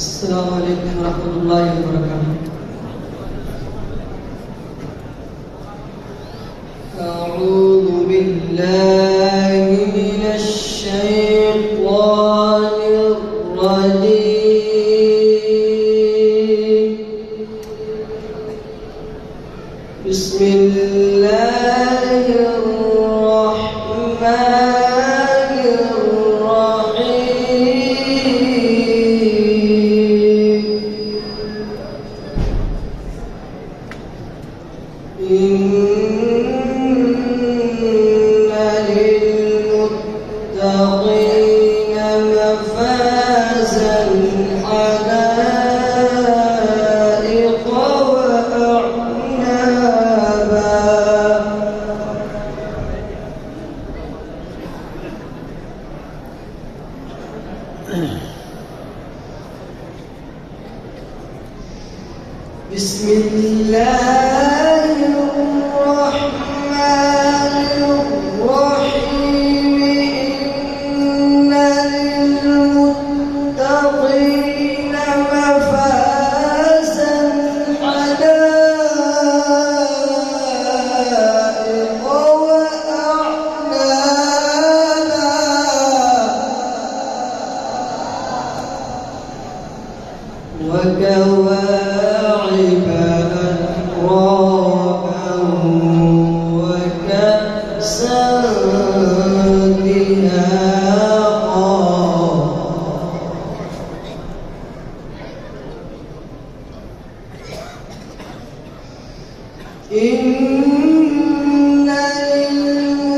السلام عليكم ورحمة الله وبركاته. أعوذ بالله من الشيطان الرجيم. بسم الله الرحمن الرحيم. إن للمتقين مفازا حدائق وأعنابا. بسم الله الرحمن الرحيم. إن للمتقين مفازا حدائق وأعنابا. وكواعب أترابا وكأسا دهاقا. إن للمتقين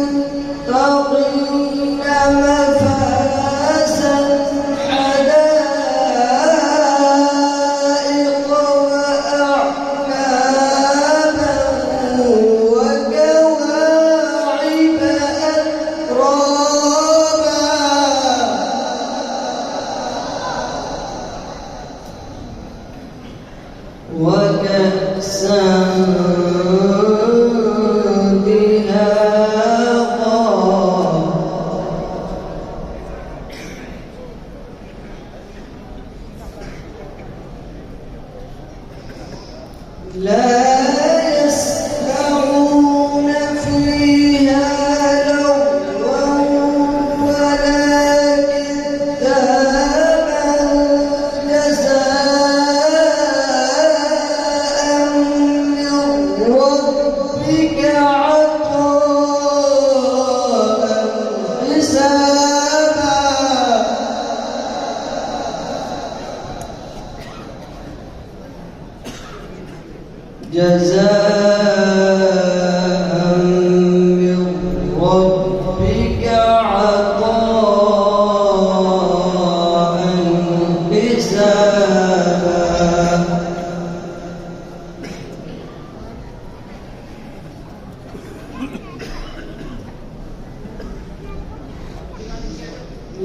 مفازا حدائق وأعنابا وكواعب أترابا. وكأسا دهاقا. لا يسمعون فيها لغوا ولا كذابا جزاء من ربك عطاء حسابا. جزاء من ربك عطاء حسابا.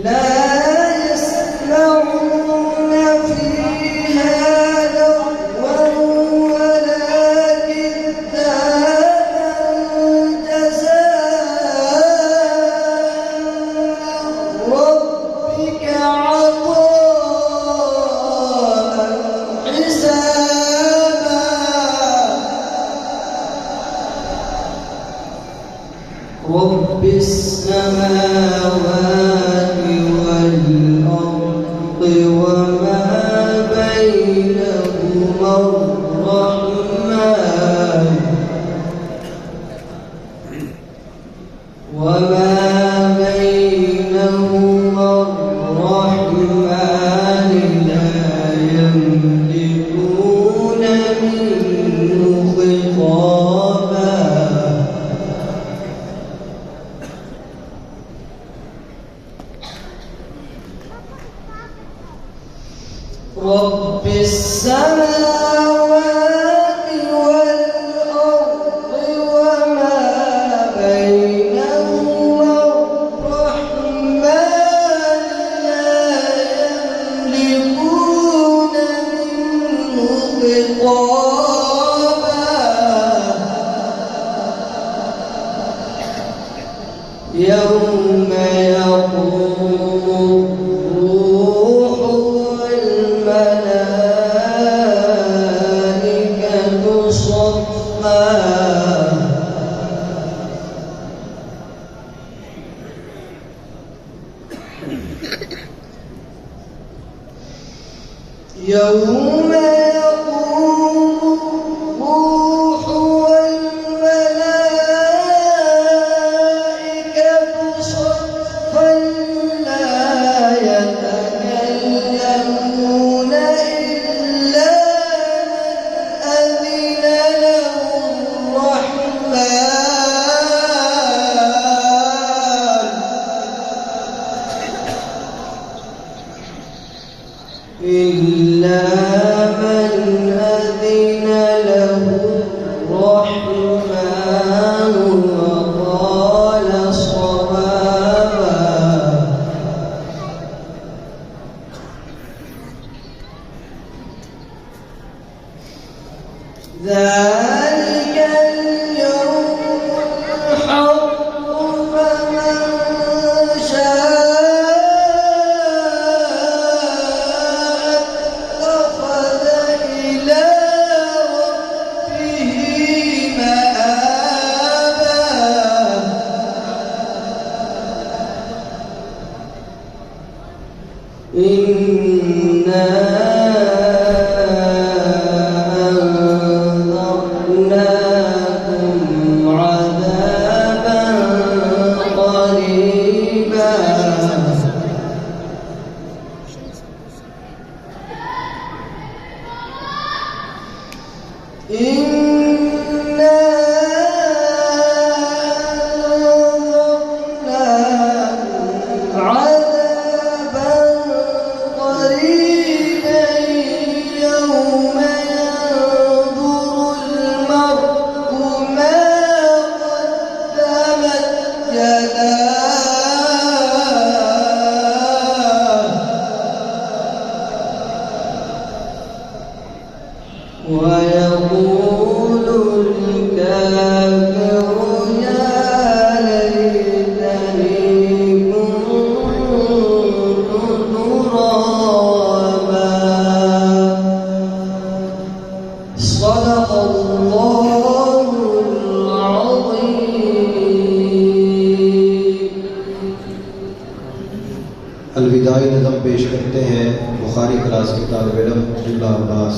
لا يسمعون فيها لغوا ولا كذابا جزاء من ربك عطاء حسابا. رب السماوات والأرض وما بينهما الرحمن. وما بينهما الرحمن لا يملكون منه خطابا. رب السماوات والأرض وما بينهما الرحمن لا يملكون منه خطابا. يوم يقوم الروح والملائكة يوم يقوم الروح والملائكة صفا لا يتكلمون إلا من أذن له الرحمن إلا من أذن له الرحمن وقال صوابا. ذلك اليوم الحق فمن شاء اتخذ إلى ربه مآبا. إنا أنذرناكم عذابا قريبا. إنا أنذرناكم عذابا قريبا يوم ينظر المرء ما قدمت يداه ويقول الكافر يا ليتني كنت ترابا. صدق الله العظيم. अलविदाई नज़म पेश करते हैं बुखारी क्लास के तालिब इल्म अब्दुल्ला अब्बास।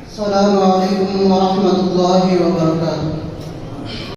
अस्सलामु अलैकुम व रहमतुल्लाहि व बरकातुहू।